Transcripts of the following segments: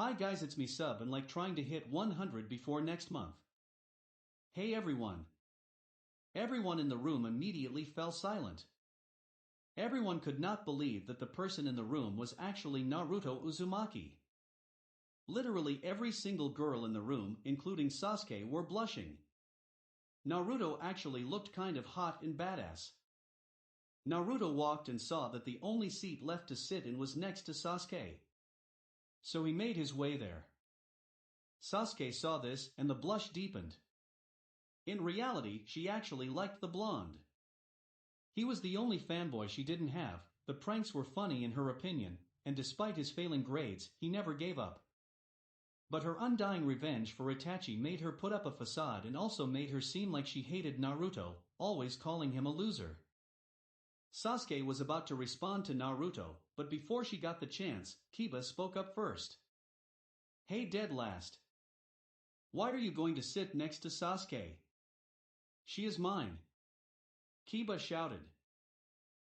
Hi guys, it's me Sub and like trying to hit 100 before next month. Hey everyone. Everyone in the room immediately fell silent. Everyone could not believe that the person in the room was actually Naruto Uzumaki. Literally every single girl in the room, including Sasuke, were blushing. Naruto actually looked kind of hot and badass. Naruto walked and saw that the only seat left to sit in was next to Sasuke. So he made his way there. Sasuke saw this and the blush deepened. In reality, she actually liked the blonde. He was the only fanboy she didn't have, the pranks were funny in her opinion, and despite his failing grades, he never gave up. But her undying revenge for Itachi made her put up a facade and also made her seem like she hated Naruto, always calling him a loser. Sasuke was about to respond to Naruto, but before she got the chance, Kiba spoke up first. Hey dead last. Why are you going to sit next to Sasuke? She is mine. Kiba shouted.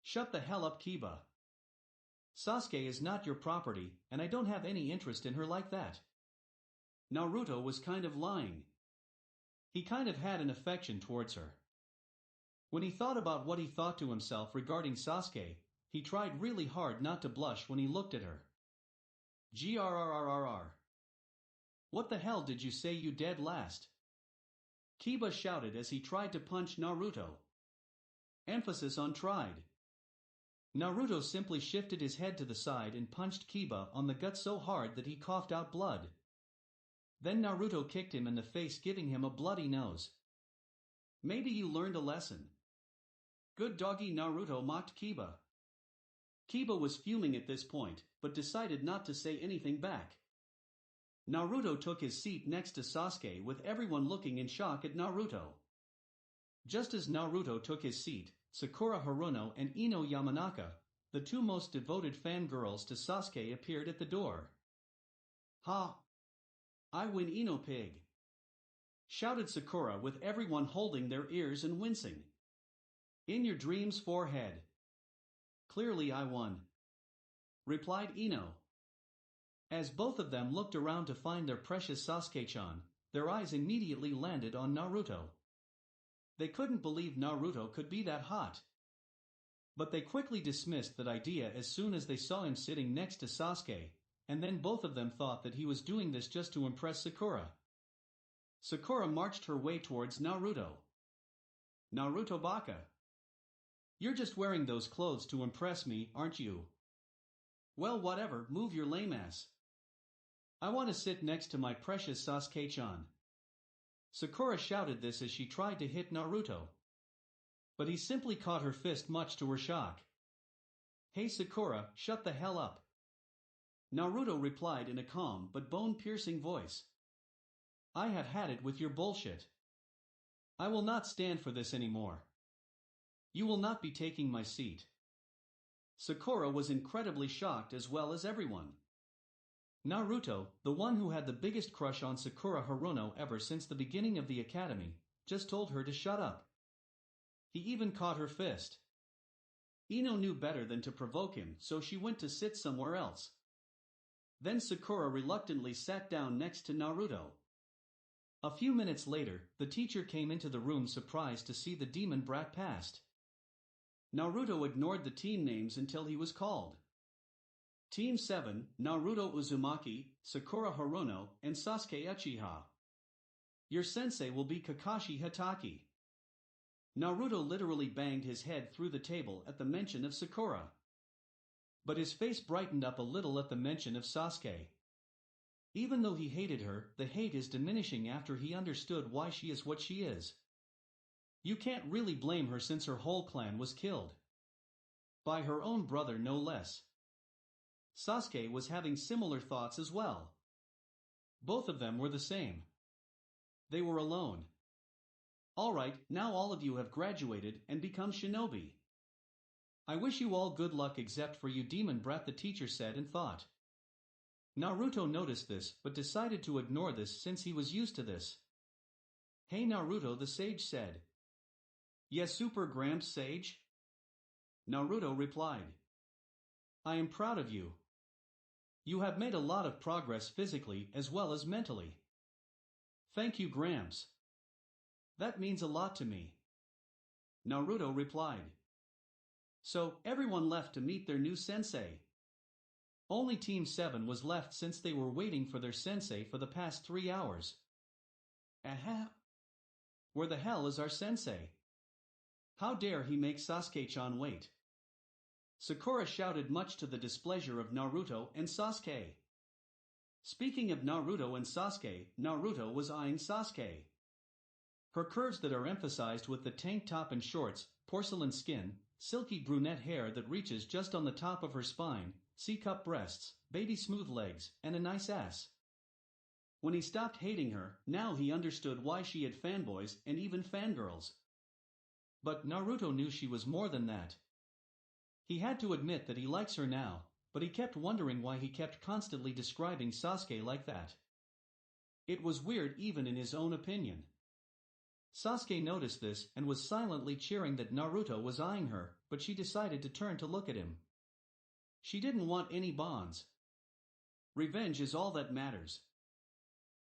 Shut the hell up, Kiba. Sasuke is not your property, and I don't have any interest in her like that. Naruto was kind of lying. He kind of had an affection towards her. When he thought about what he thought to himself regarding Sasuke, he tried really hard not to blush when he looked at her. Grrrrrrr. What the hell did you say, you dead last? Kiba shouted as he tried to punch Naruto. Emphasis on tried. Naruto simply shifted his head to the side and punched Kiba on the gut so hard that he coughed out blood. Then Naruto kicked him in the face, giving him a bloody nose. Maybe you learned a lesson. Good doggy, Naruto mocked Kiba. Kiba was fuming at this point, but decided not to say anything back. Naruto took his seat next to Sasuke with everyone looking in shock at Naruto. Just as Naruto took his seat, Sakura Haruno and Ino Yamanaka, the two most devoted fangirls to Sasuke, appeared at the door. Ha! I win, Ino pig! Shouted Sakura with everyone holding their ears and wincing. In your dreams, forehead. Clearly I won. Replied Ino. As both of them looked around to find their precious Sasuke-chan, their eyes immediately landed on Naruto. They couldn't believe Naruto could be that hot. But they quickly dismissed that idea as soon as they saw him sitting next to Sasuke, and then both of them thought that he was doing this just to impress Sakura. Sakura marched her way towards Naruto. Naruto baka. You're just wearing those clothes to impress me, aren't you? Well, whatever, move your lame ass. I want to sit next to my precious Sasuke-chan. Sakura shouted this as she tried to hit Naruto. But he simply caught her fist, much to her shock. Hey Sakura, shut the hell up. Naruto replied in a calm but bone-piercing voice. I have had it with your bullshit. I will not stand for this anymore. You will not be taking my seat. Sakura was incredibly shocked as well as everyone. Naruto, the one who had the biggest crush on Sakura Haruno ever since the beginning of the academy, just told her to shut up. He even caught her fist. Ino knew better than to provoke him, so she went to sit somewhere else. Then Sakura reluctantly sat down next to Naruto. A few minutes later, the teacher came into the room surprised to see the demon brat passed. Naruto ignored the team names until he was called. Team 7, Naruto Uzumaki, Sakura Haruno, and Sasuke Uchiha. Your sensei will be Kakashi Hatake. Naruto literally banged his head through the table at the mention of Sakura. But his face brightened up a little at the mention of Sasuke. Even though he hated her, the hate is diminishing after he understood why she is what she is. You can't really blame her since her whole clan was killed. By her own brother, no less. Sasuke was having similar thoughts as well. Both of them were the same. They were alone. Alright, now all of you have graduated and become shinobi. I wish you all good luck except for you, demon brat, the teacher said and thought. Naruto noticed this but decided to ignore this since he was used to this. Hey Naruto, the sage said. Yes, Super Gramps Sage? Naruto replied. I am proud of you. You have made a lot of progress physically as well as mentally. Thank you, Gramps. That means a lot to me. Naruto replied. So, everyone left to meet their new sensei. Only Team 7 was left since they were waiting for their sensei for the past 3 hours. Aha! Where the hell is our sensei? How dare he make Sasuke-chan wait? Sakura shouted, much to the displeasure of Naruto and Sasuke. Speaking of Naruto and Sasuke, Naruto was eyeing Sasuke. Her curves that are emphasized with the tank top and shorts, porcelain skin, silky brunette hair that reaches just on the top of her spine, C-cup breasts, baby smooth legs, and a nice ass. When he stopped hating her, now he understood why she had fanboys and even fangirls. But Naruto knew she was more than that. He had to admit that he likes her now, but he kept wondering why he kept constantly describing Sasuke like that. It was weird even in his own opinion. Sasuke noticed this and was silently cheering that Naruto was eyeing her, but she decided to turn to look at him. She didn't want any bonds. Revenge is all that matters.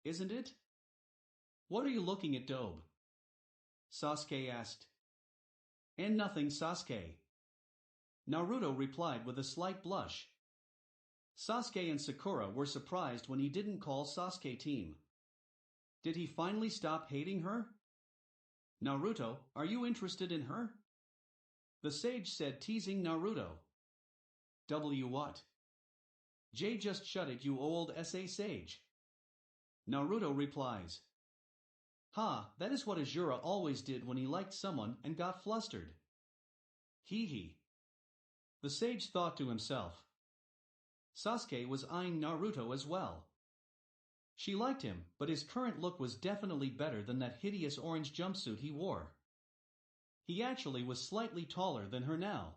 Isn't it? What are you looking at, Dobe? Sasuke asked. And nothing, Sasuke. Naruto replied with a slight blush. Sasuke and Sakura were surprised when he didn't call Sasuke team. Did he finally stop hating her? Naruto, are you interested in her? The sage said, teasing Naruto. What? Jay, just shut it, you old sage. Naruto replies. Ha, that is what Azura always did when he liked someone and got flustered. Hee hee. The sage thought to himself. Sasuke was eyeing Naruto as well. She liked him, but his current look was definitely better than that hideous orange jumpsuit he wore. He actually was slightly taller than her now.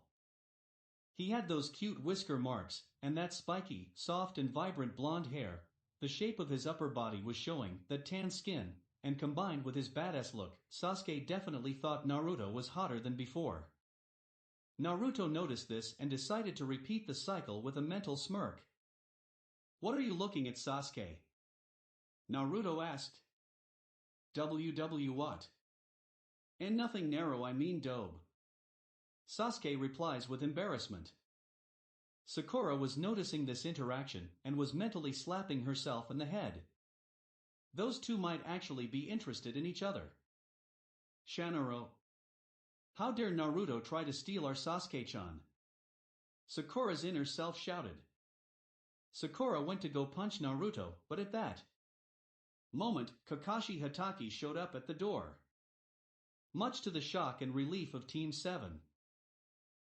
He had those cute whisker marks, and that spiky, soft and vibrant blonde hair. The shape of his upper body was showing, that tan skin, and combined with his badass look, Sasuke definitely thought Naruto was hotter than before. Naruto noticed this and decided to repeat the cycle with a mental smirk. What are you looking at, Sasuke? Naruto asked. What? And nothing narrow, I mean Dobe. Sasuke replies with embarrassment. Sakura was noticing this interaction and was mentally slapping herself in the head. Those two might actually be interested in each other. Shanaro. How dare Naruto try to steal our Sasuke-chan? Sakura's inner self shouted. Sakura went to go punch Naruto, but at that moment, Kakashi Hatake showed up at the door. Much to the shock and relief of Team 7.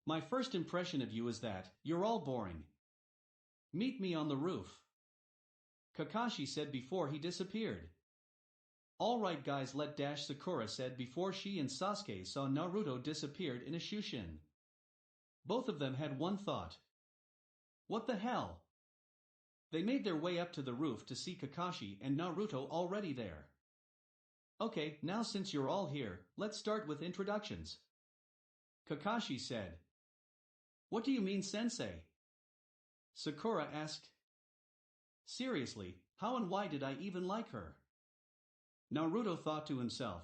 My first impression of you is that you're all boring. Meet me on the roof, Kakashi said before he disappeared. All right guys, Sakura said before she and Sasuke saw Naruto disappeared in a shushin. Both of them had one thought. What the hell? They made their way up to the roof to see Kakashi and Naruto already there. Okay, now since you're all here, let's start with introductions, Kakashi said. What do you mean, sensei? Sakura asked. Seriously, how and why did I even like her? Naruto thought to himself.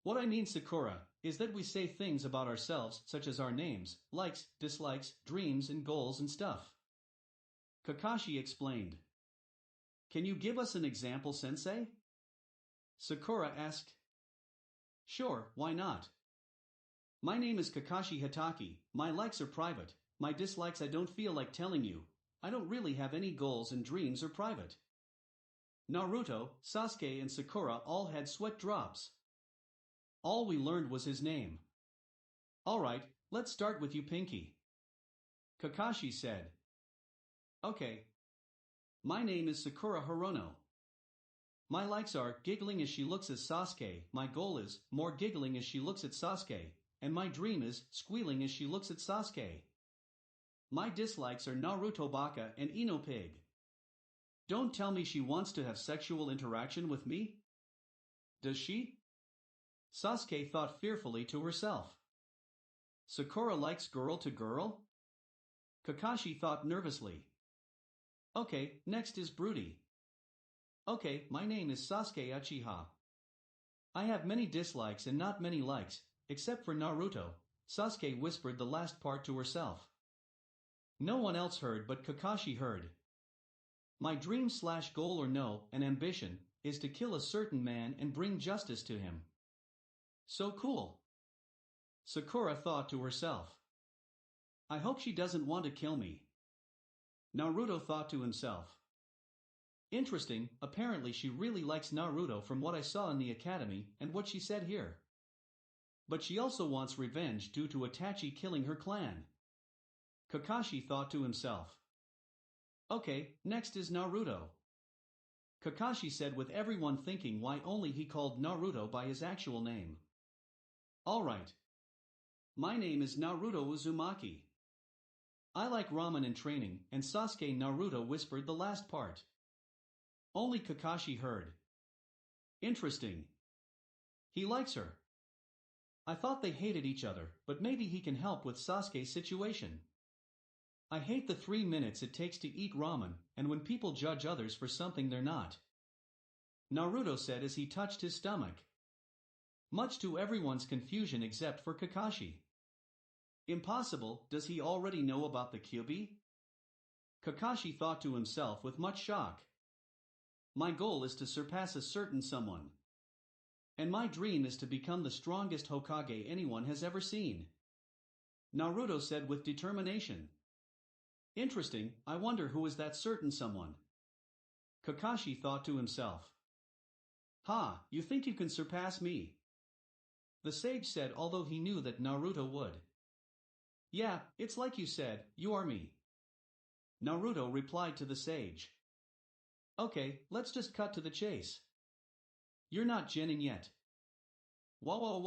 What I mean, Sakura, is that we say things about ourselves such as our names, likes, dislikes, dreams and goals and stuff. Kakashi explained. Can you give us an example, sensei? Sakura asked. Sure, why not? My name is Kakashi Hatake, my likes are private, my dislikes I don't feel like telling you, I don't really have any goals and dreams are private. Naruto, Sasuke and Sakura all had sweat drops. All we learned was his name. Alright, let's start with you, Pinky, Kakashi said. Okay. My name is Sakura Hirono. My likes are giggling as she looks at Sasuke, my goal is more giggling as she looks at Sasuke, and my dream is squealing as she looks at Sasuke. My dislikes are Naruto Baka and Ino Pig. Don't tell me she wants to have sexual interaction with me? Does she? Sasuke thought fearfully to herself. Sakura likes girl to girl? Kakashi thought nervously. Okay, next is Broody. Okay, my name is Sasuke Uchiha. I have many dislikes and not many likes, except for Naruto, Sasuke whispered the last part to herself. No one else heard but Kakashi heard. My dream slash goal or no, an ambition, is to kill a certain man and bring justice to him. So cool. Sakura thought to herself. I hope she doesn't want to kill me. Naruto thought to himself. Interesting, apparently she really likes Naruto from what I saw in the academy and what she said here. But she also wants revenge due to Itachi killing her clan. Kakashi thought to himself. Okay, next is Naruto. Kakashi said with everyone thinking why only he called Naruto by his actual name. Alright. My name is Naruto Uzumaki. I like ramen and training, and Sasuke Naruto whispered the last part. Only Kakashi heard. Interesting. He likes her. I thought they hated each other, but maybe he can help with Sasuke's situation. I hate the 3 minutes it takes to eat ramen, and when people judge others for something they're not. Naruto said as he touched his stomach. Much to everyone's confusion except for Kakashi. Impossible, does he already know about the Kyuubi? Kakashi thought to himself with much shock. My goal is to surpass a certain someone. And my dream is to become the strongest Hokage anyone has ever seen. Naruto said with determination. Interesting, I wonder who is that certain someone. Kakashi thought to himself. Ha, you think you can surpass me? The sage said although he knew that Naruto would. Yeah, it's like you said, you are me. Naruto replied to the sage. Okay, let's just cut to the chase. You're not Genin yet. What? What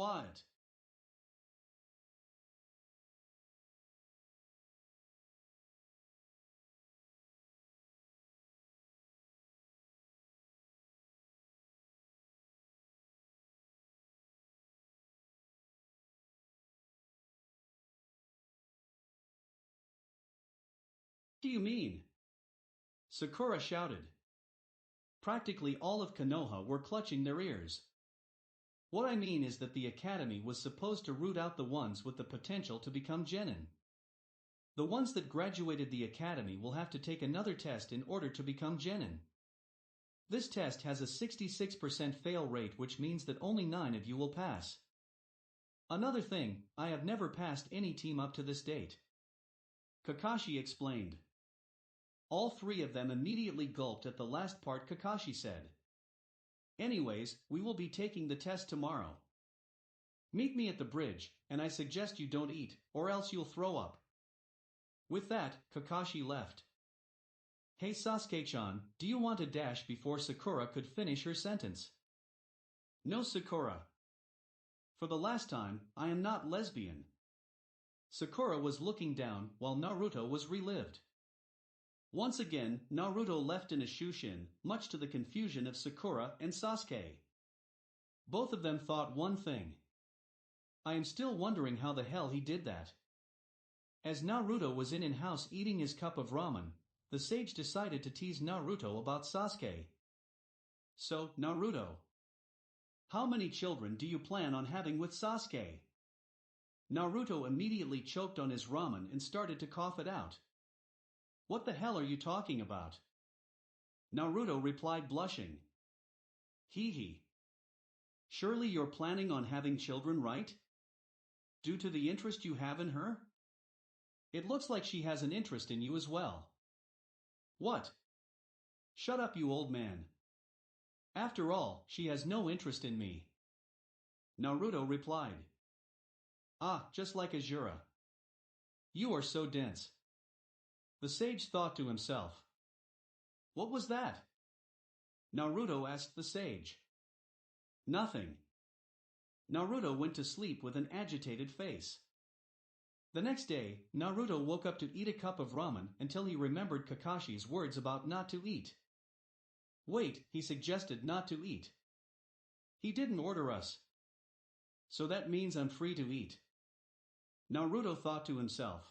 do you mean? Sakura shouted. Practically all of Konoha were clutching their ears. What I mean is that the academy was supposed to root out the ones with the potential to become genin. The ones that graduated the academy will have to take another test in order to become genin. This test has a 66% fail rate, which means that only 9 of you will pass. Another thing, I have never passed any team up to this date. Kakashi explained. All 3 of them immediately gulped at the last part Kakashi said. Anyways, we will be taking the test tomorrow. Meet me at the bridge, and I suggest you don't eat, or else you'll throw up. With that, Kakashi left. Hey Sasuke-chan, do you want a dash before Sakura could finish her sentence? No Sakura. For the last time, I am not lesbian. Sakura was looking down while Naruto was relived. Once again, Naruto left in a shushin, much to the confusion of Sakura and Sasuke. Both of them thought one thing. I am still wondering how the hell he did that. As Naruto was in-house eating his cup of ramen, the sage decided to tease Naruto about Sasuke. So, Naruto, how many children do you plan on having with Sasuke? Naruto immediately choked on his ramen and started to cough it out. What the hell are you talking about? Naruto replied blushing. Hee hee. Surely you're planning on having children, right? Due to the interest you have in her? It looks like she has an interest in you as well. What? Shut up, you old man. After all, she has no interest in me. Naruto replied. Ah, just like Azura. You are so dense. The sage thought to himself. What was that? Naruto asked the sage. Nothing. Naruto went to sleep with an agitated face. The next day, Naruto woke up to eat a cup of ramen until he remembered Kakashi's words about not to eat. Wait, he suggested not to eat. He didn't order us. So that means I'm free to eat. Naruto thought to himself.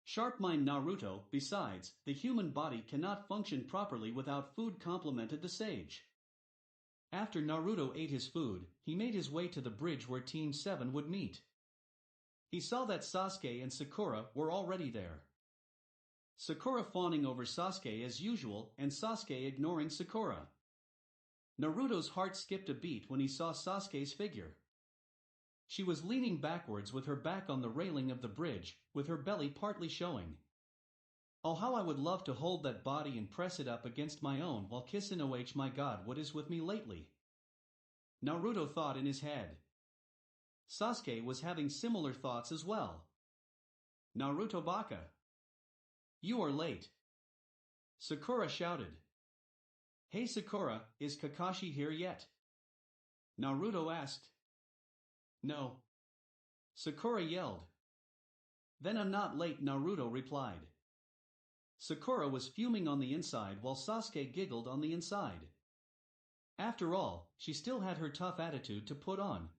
Sharp mind Naruto. Besides, the human body cannot function properly without food, complemented the sage. After Naruto ate his food, he made his way to the bridge where Team 7 would meet. He saw that Sasuke and Sakura were already there. Sakura fawning over Sasuke as usual, and Sasuke ignoring Sakura. Naruto's heart skipped a beat when he saw Sasuke's figure. She was leaning backwards with her back on the railing of the bridge, with her belly partly showing. Oh, how I would love to hold that body and press it up against my own while kissing. Oh my god, what is with me lately? Naruto thought in his head. Sasuke was having similar thoughts as well. Naruto Baka. You are late. Sakura shouted. Hey Sakura, is Kakashi here yet? Naruto asked. No. Sakura yelled. Then I'm not late, Naruto replied. Sakura was fuming on the inside while Sasuke giggled on the inside. After all, she still had her tough attitude to put on.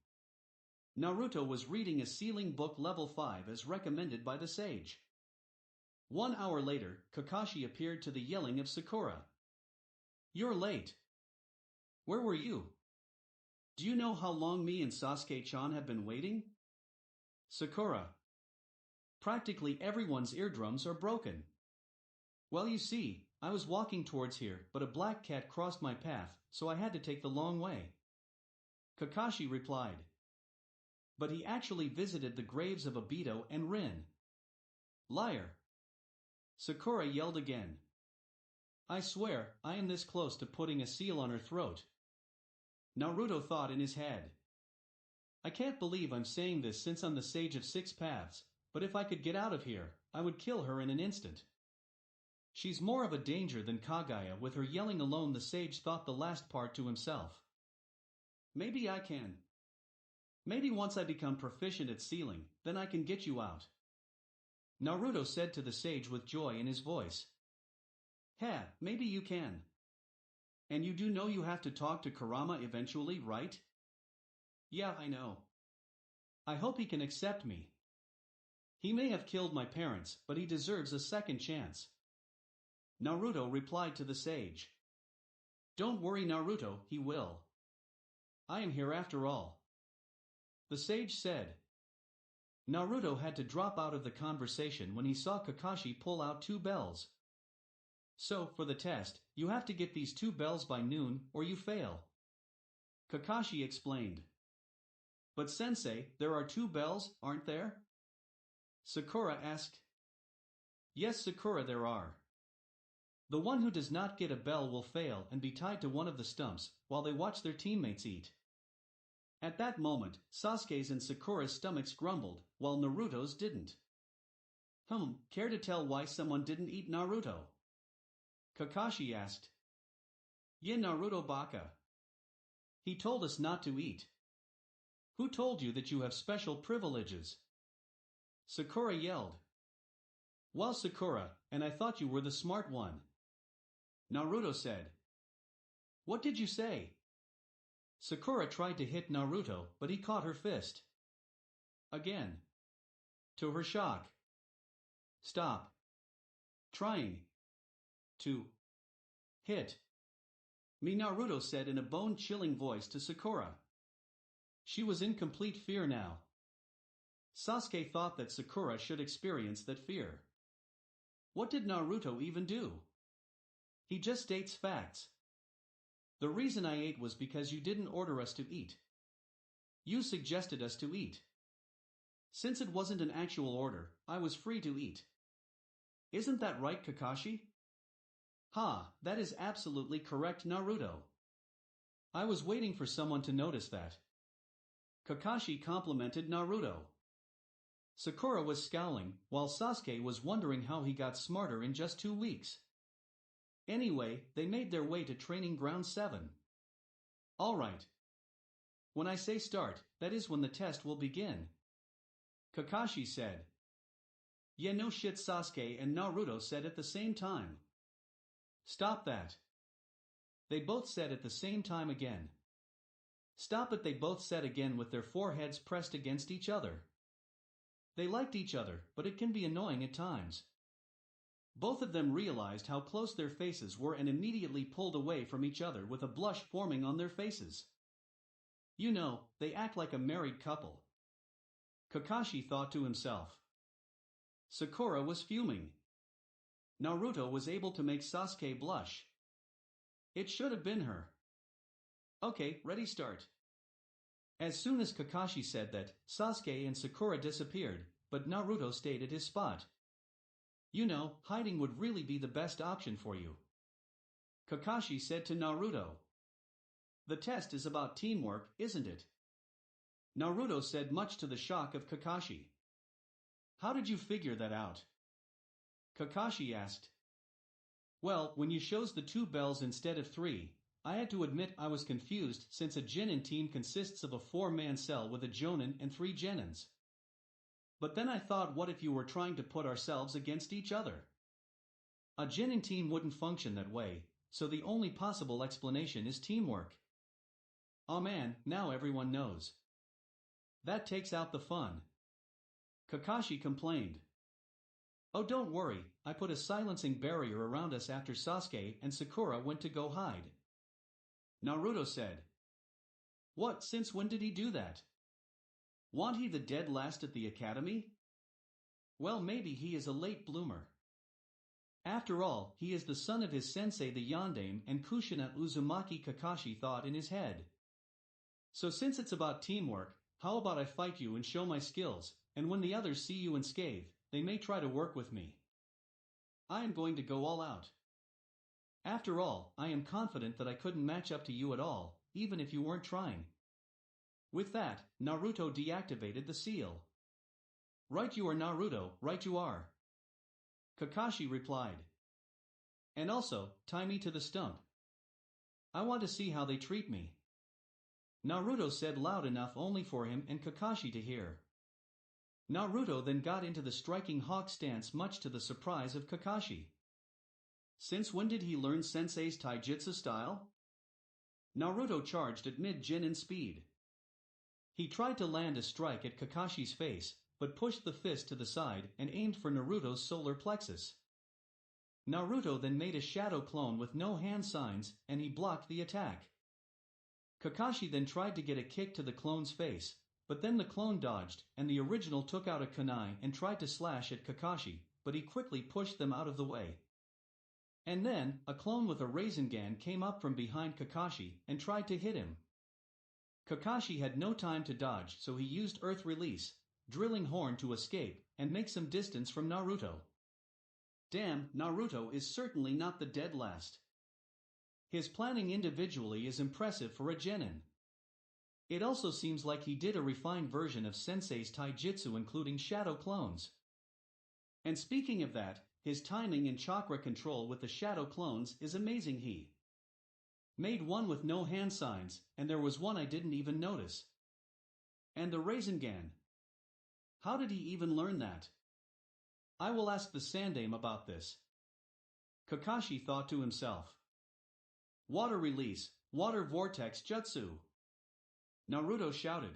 Naruto was reading a sealing book level 5 as recommended by the sage. 1 hour later, Kakashi appeared to the yelling of Sakura. You're late. Where were you? Do you know how long me and Sasuke-chan have been waiting? Sakura. Practically everyone's eardrums are broken. Well, you see, I was walking towards here, but a black cat crossed my path, so I had to take the long way. Kakashi replied. But he actually visited the graves of Obito and Rin. Liar. Sakura yelled again. I swear, I am this close to putting a seal on her throat. Naruto thought in his head. I can't believe I'm saying this since I'm the sage of 6 paths, but if I could get out of here, I would kill her in an instant. She's more of a danger than Kaguya with her yelling alone, the sage thought the last part to himself. Maybe I can. Maybe once I become proficient at sealing, then I can get you out. Naruto said to the sage with joy in his voice. Heh, maybe you can. And you do know you have to talk to Kurama eventually, right? Yeah, I know. I hope he can accept me. He may have killed my parents, but he deserves a second chance. Naruto replied to the sage. Don't worry, Naruto, he will. I am here after all. The sage said. Naruto had to drop out of the conversation when he saw Kakashi pull out 2 bells. So, for the test, you have to get these 2 bells by noon, or you fail. Kakashi explained. But sensei, there are 2 bells, aren't there? Sakura asked. Yes, Sakura, there are. The one who does not get a bell will fail and be tied to one of the stumps, while they watch their teammates eat. At that moment, Sasuke's and Sakura's stomachs grumbled, while Naruto's didn't. Care to tell why someone didn't eat Naruto? Kakashi asked. Yeah, Naruto Baka. He told us not to eat. Who told you that you have special privileges? Sakura yelled. Well, Sakura, and I thought you were the smart one. Naruto said. What did you say? Sakura tried to hit Naruto, but he caught her fist. Again. To her shock. Stop. Trying. To. Hit. Me, Naruto said in a bone-chilling voice to Sakura. She was in complete fear now. Sasuke thought that Sakura should experience that fear. What did Naruto even do? He just states facts. The reason I ate was because you didn't order us to eat. You suggested us to eat. Since it wasn't an actual order, I was free to eat. Isn't that right, Kakashi? Ha, that is absolutely correct, Naruto. I was waiting for someone to notice that. Kakashi complimented Naruto. Sakura was scowling, while Sasuke was wondering how he got smarter in just 2 weeks. Anyway, they made their way to Training Ground 7. Alright. When I say start, that is when the test will begin. Kakashi said. Yeah, no shit, Sasuke and Naruto said at the same time. Stop that. They both said at the same time again. Stop it, they both said again with their foreheads pressed against each other. They liked each other, but it can be annoying at times. Both of them realized how close their faces were and immediately pulled away from each other with a blush forming on their faces. You know, they act like a married couple. Kakashi thought to himself. Sakura was fuming. Naruto was able to make Sasuke blush. It should have been her. Okay, ready, start. As soon as Kakashi said that, Sasuke and Sakura disappeared, but Naruto stayed at his spot. You know, hiding would really be the best option for you. Kakashi said to Naruto. The test is about teamwork, isn't it? Naruto said, much to the shock of Kakashi. How did you figure that out? Kakashi asked. Well, when you chose the 2 bells instead of 3, I had to admit I was confused since a Genin team consists of a 4-man cell with a Jonin and 3 Genins. But then I thought, what if you were trying to put ourselves against each other? A Genin team wouldn't function that way, so the only possible explanation is teamwork. Oh man, now everyone knows. That takes out the fun. Kakashi complained. Oh, don't worry, I put a silencing barrier around us after Sasuke and Sakura went to go hide. Naruto said. What, since when did he do that? Want he the dead last at the academy? Well, maybe he is a late bloomer. After all, he is the son of his sensei the Yondaime and Kushina Uzumaki, Kakashi thought in his head. So since it's about teamwork, how about I fight you and show my skills, and when the others see you unscathed, they may try to work with me. I am going to go all out. After all, I am confident that I couldn't match up to you at all, even if you weren't trying. With that, Naruto deactivated the seal. Right you are, Naruto, right you are. Kakashi replied. And also, tie me to the stump. I want to see how they treat me. Naruto said loud enough only for him and Kakashi to hear. Naruto then got into the striking hawk stance, much to the surprise of Kakashi. Since when did he learn Sensei's taijutsu style? Naruto charged at mid-Genin speed. He tried to land a strike at Kakashi's face, but pushed the fist to the side and aimed for Naruto's solar plexus. Naruto then made a shadow clone with no hand signs, and he blocked the attack. Kakashi then tried to get a kick to the clone's face, but then the clone dodged, and the original took out a kunai and tried to slash at Kakashi, but he quickly pushed them out of the way. And then, a clone with a Rasengan came up from behind Kakashi and tried to hit him. Kakashi had no time to dodge, so he used Earth Release, Drilling Horn, to escape and make some distance from Naruto. Damn, Naruto is certainly not the dead last. His planning individually is impressive for a Genin. It also seems like he did a refined version of Sensei's taijutsu including shadow clones. And speaking of that, his timing and chakra control with the shadow clones is amazing. He made one with no hand signs, and there was one I didn't even notice. And the Rasengan. How did he even learn that? I will ask the Sandaime about this. Kakashi thought to himself. Water Release, Water Vortex Jutsu. Naruto shouted.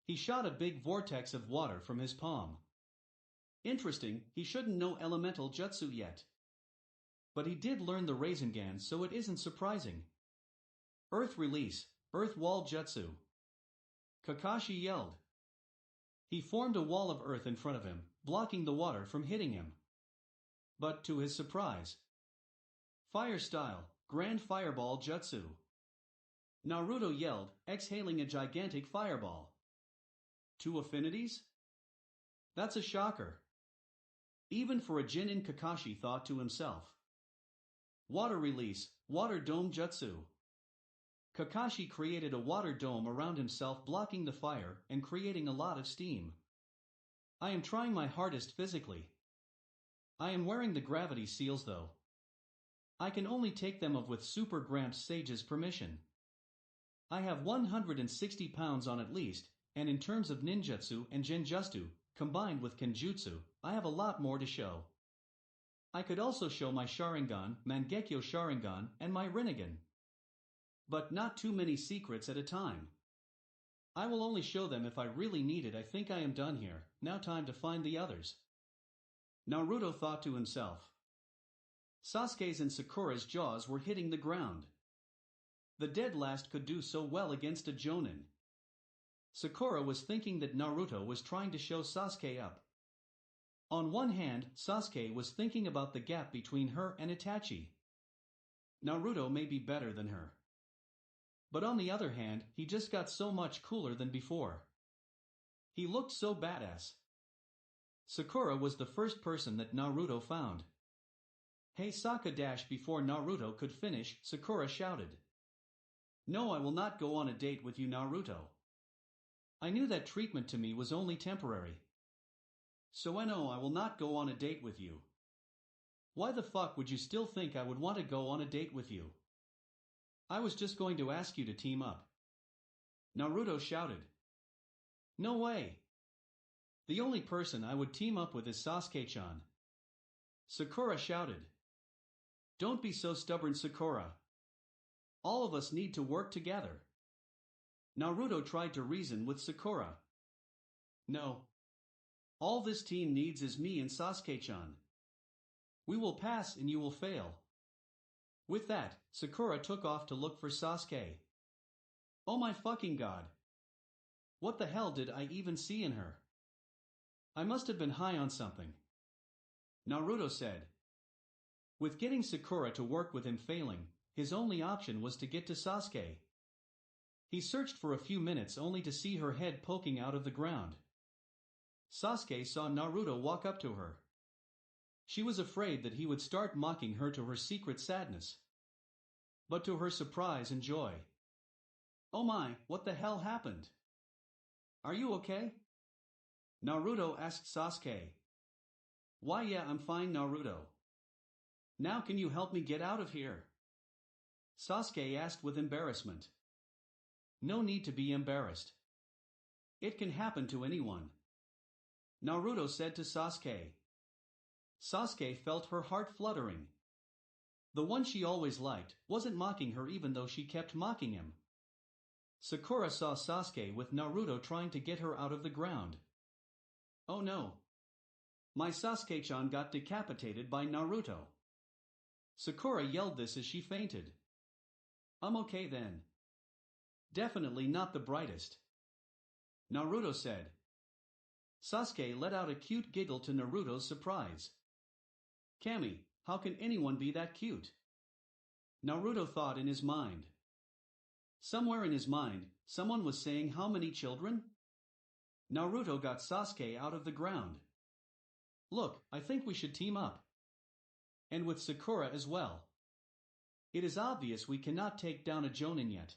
He shot a big vortex of water from his palm. Interesting, he shouldn't know elemental jutsu yet. But he did learn the Rasengan, so it isn't surprising. Earth Release, Earth Wall Jutsu. Kakashi yelled. He formed a wall of earth in front of him, blocking the water from hitting him. But to his surprise. Fire Style, Grand Fireball Jutsu. Naruto yelled, exhaling a gigantic fireball. 2 affinities? That's a shocker. Even for a Genin, Kakashi thought to himself. Water Release, Water Dome Jutsu. Kakashi created a water dome around himself, blocking the fire and creating a lot of steam. I am trying my hardest physically. I am wearing the gravity seals though. I can only take them off with Super Gramps Sage's permission. I have 160 pounds on at least, and in terms of ninjutsu and genjutsu, combined with kenjutsu, I have a lot more to show. I could also show my Sharingan, Mangekyo Sharingan, and my Rinnegan. But not too many secrets at a time. I will only show them if I really need it. I think I am done here, now time to find the others. Naruto thought to himself. Sasuke's and Sakura's jaws were hitting the ground. The dead last could do so well against a Jonin. Sakura was thinking that Naruto was trying to show Sasuke up. On one hand, Sasuke was thinking about the gap between her and Itachi. Naruto may be better than her. But on the other hand, he just got so much cooler than before. He looked so badass. Sakura was the first person that Naruto found. Hey Saka! Before Naruto could finish, Sakura shouted. No, I will not go on a date with you, Naruto. I knew that treatment to me was only temporary. So no, I will not go on a date with you. Why the fuck would you still think I would want to go on a date with you? I was just going to ask you to team up. Naruto shouted. No way. The only person I would team up with is Sasuke-chan. Sakura shouted. Don't be so stubborn, Sakura. All of us need to work together. Naruto tried to reason with Sakura. No. All this team needs is me and Sasuke-chan. We will pass and you will fail. With that, Sakura took off to look for Sasuke. Oh my fucking god. What the hell did I even see in her? I must have been high on something. Naruto said. With getting Sakura to work with him failing, his only option was to get to Sasuke. He searched for a few minutes only to see her head poking out of the ground. Sasuke saw Naruto walk up to her. She was afraid that he would start mocking her to her secret sadness. But to her surprise and joy. Oh my, what the hell happened? Are you okay? Naruto asked Sasuke. Why yeah, I'm fine, Naruto. Now can you help me get out of here? Sasuke asked with embarrassment. No need to be embarrassed. It can happen to anyone. Naruto said to Sasuke. Sasuke felt her heart fluttering. The one she always liked wasn't mocking her even though she kept mocking him. Sakura saw Sasuke with Naruto trying to get her out of the ground. Oh no. My Sasuke-chan got decapitated by Naruto. Sakura yelled this as she fainted. I'm okay then. Definitely not the brightest. Naruto said. Sasuke let out a cute giggle to Naruto's surprise. Kami, how can anyone be that cute? Naruto thought in his mind. Somewhere in his mind, someone was saying how many children? Naruto got Sasuke out of the ground. Look, I think we should team up. And with Sakura as well. It is obvious we cannot take down a Jonin yet.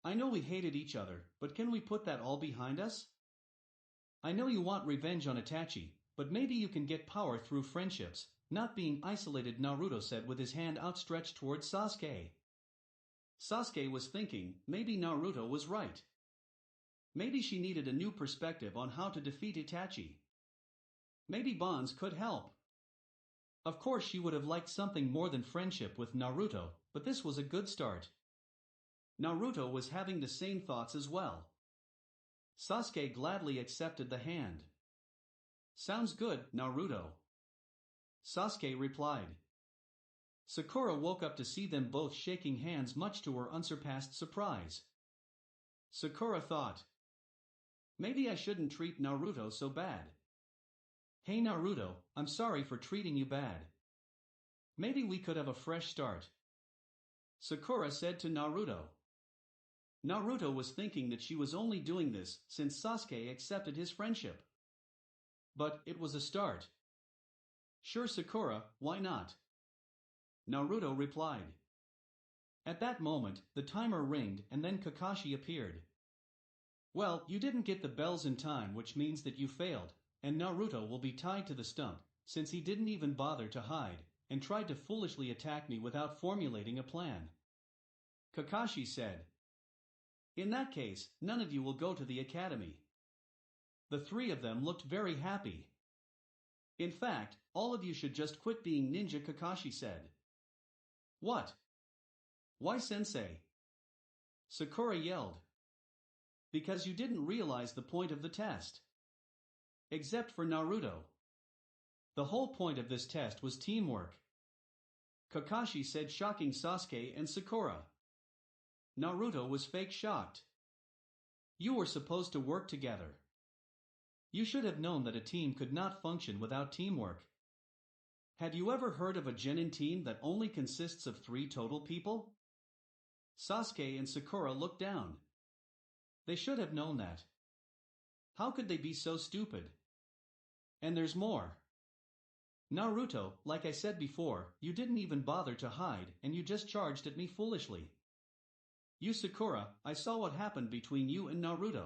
I know we hated each other, but can we put that all behind us? I know you want revenge on Itachi, but maybe you can get power through friendships, not being isolated, Naruto said with his hand outstretched towards Sasuke. Sasuke was thinking, maybe Naruto was right. Maybe she needed a new perspective on how to defeat Itachi. Maybe bonds could help. Of course she would have liked something more than friendship with Naruto, but this was a good start. Naruto was having the same thoughts as well. Sasuke gladly accepted the hand. Sounds good, Naruto. Sasuke replied. Sakura woke up to see them both shaking hands, much to her unsurpassed surprise. Sakura thought. Maybe I shouldn't treat Naruto so bad. Hey Naruto, I'm sorry for treating you bad. Maybe we could have a fresh start. Sakura said to Naruto. Naruto was thinking that she was only doing this since Sasuke accepted his friendship. But it was a start. Sure Sakura, why not? Naruto replied. At that moment, the timer ringed and then Kakashi appeared. Well, you didn't get the bells in time, which means that you failed, and Naruto will be tied to the stump, since he didn't even bother to hide, and tried to foolishly attack me without formulating a plan. Kakashi said. In that case, none of you will go to the academy. The three of them looked very happy. In fact, all of you should just quit being ninja, Kakashi said. What? Why, sensei? Sakura yelled. because you didn't realize the point of the test. Except for Naruto. The whole point of this test was teamwork. Kakashi said, shocking Sasuke and Sakura. Naruto was fake shocked. You were supposed to work together. You should have known that a team could not function without teamwork. Had you ever heard of a genin team that only consists of 3 total people? Sasuke and Sakura looked down. They should have known that. How could they be so stupid? And there's more. Naruto, like I said before, you didn't even bother to hide and you just charged at me foolishly. You Sakura, I saw what happened between you and Naruto.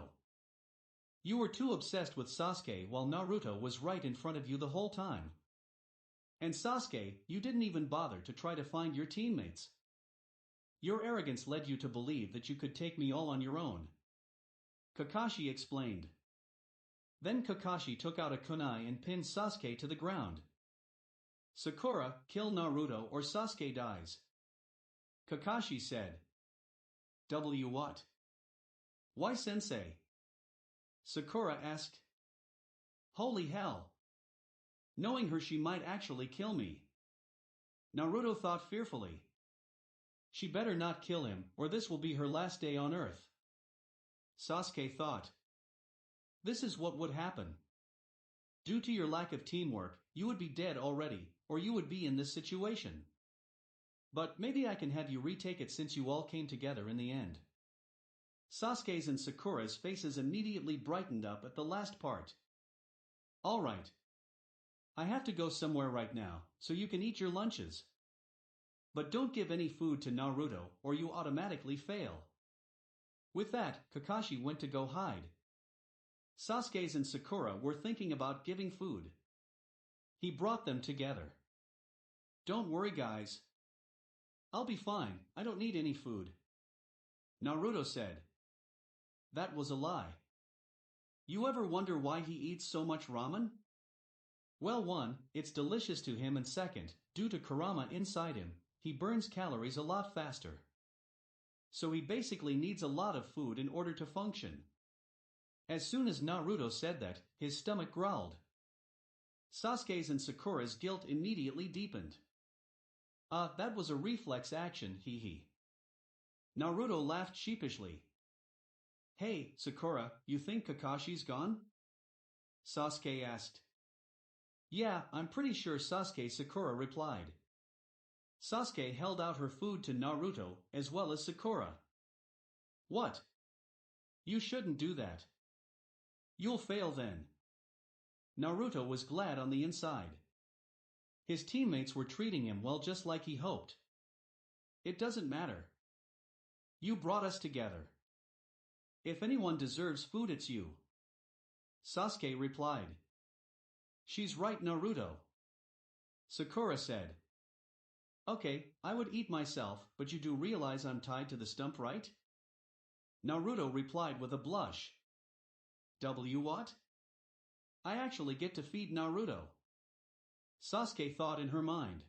You were too obsessed with Sasuke while Naruto was right in front of you the whole time. And Sasuke, you didn't even bother to try to find your teammates. Your arrogance led you to believe that you could take me all on your own. Kakashi explained. Then Kakashi took out a kunai and pinned Sasuke to the ground. Sakura, kill Naruto or Sasuke dies. Kakashi said. W what? Why sensei? Sakura asked. Holy hell. Knowing her she might actually kill me. Naruto thought fearfully. She better not kill him or this will be her last day on earth. Sasuke thought. This is what would happen. Due to your lack of teamwork, you would be dead already, or you would be in this situation. But maybe I can have you retake it since you all came together in the end. Sasuke's and Sakura's faces immediately brightened up at the last part. Alright. I have to go somewhere right now, so you can eat your lunches. But don't give any food to Naruto, or you automatically fail. With that, Kakashi went to go hide. Sasuke's and Sakura were thinking about giving food. He brought them together. Don't worry guys. I'll be fine, I don't need any food. Naruto said. That was a lie. You ever wonder why he eats so much ramen? Well, 1, it's delicious to him, and 2nd, due to Kurama inside him, he burns calories a lot faster. So he basically needs a lot of food in order to function. As soon as Naruto said that, his stomach growled. Sasuke's and Sakura's guilt immediately deepened. That was a reflex action, hee hee. Naruto laughed sheepishly. Hey, Sakura, you think Kakashi's gone? Sasuke asked. Yeah, I'm pretty sure Sasuke, Sakura replied. Sasuke held out her food to Naruto, as well as Sakura. What? You shouldn't do that. You'll fail then. Naruto was glad on the inside. His teammates were treating him well just like he hoped. It doesn't matter. You brought us together. If anyone deserves food, it's you. Sasuke replied. She's right, Naruto. Sakura said. Okay, I would eat myself, but you do realize I'm tied to the stump, right? Naruto replied with a blush. W what? I actually get to feed Naruto. Sasuke thought in her mind.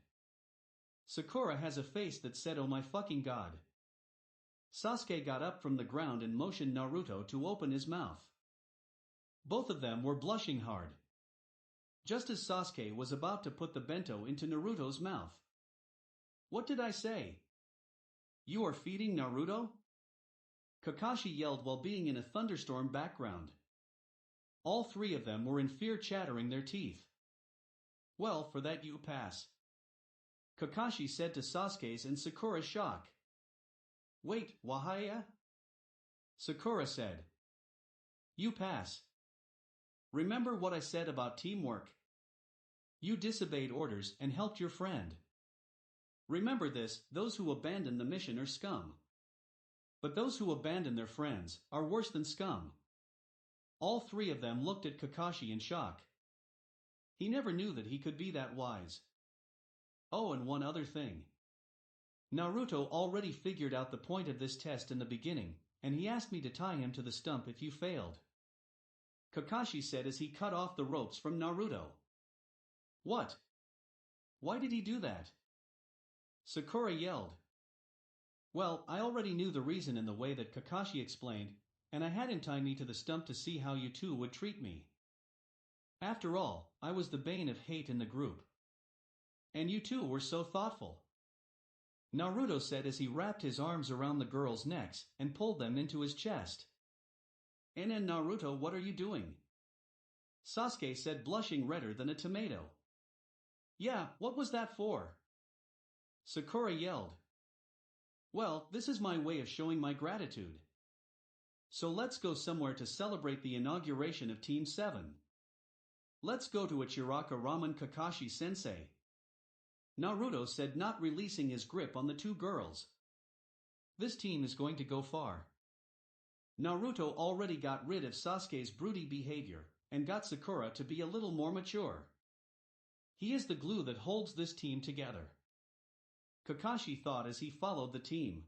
Sakura has a face that said, oh my fucking god. Sasuke got up from the ground and motioned Naruto to open his mouth. Both of them were blushing hard. Just as Sasuke was about to put the bento into Naruto's mouth. What did I say? You are feeding Naruto? Kakashi yelled while being in a thunderstorm background. All 3 of them were in fear, chattering their teeth. Well, for that you pass. Kakashi said to Sasuke's and Sakura's shock. Wait, Wahaya? Sakura said. You pass. Remember what I said about teamwork. You disobeyed orders and helped your friend. Remember this, those who abandon the mission are scum. But those who abandon their friends are worse than scum. All 3 of them looked at Kakashi in shock. He never knew that he could be that wise. Oh, and one other thing. Naruto already figured out the point of this test in the beginning, and he asked me to tie him to the stump if you failed. Kakashi said as he cut off the ropes from Naruto. What? Why did he do that? Sakura yelled. Well, I already knew the reason in the way that Kakashi explained, and I had him tie me to the stump to see how you two would treat me. After all, I was the bane of hate in the group. And you two were so thoughtful. Naruto said as he wrapped his arms around the girls' necks and pulled them into his chest. And Naruto, what are you doing? Sasuke said, blushing redder than a tomato. Yeah, what was that for? Sakura yelled. Well, this is my way of showing my gratitude. So let's go somewhere to celebrate the inauguration of Team 7. Let's go to Ichiraka Ramen Kakashi Sensei. Naruto said, not releasing his grip on the two girls. This team is going to go far. Naruto already got rid of Sasuke's broody behavior and got Sakura to be a little more mature. He is the glue that holds this team together. Kakashi thought as he followed the team.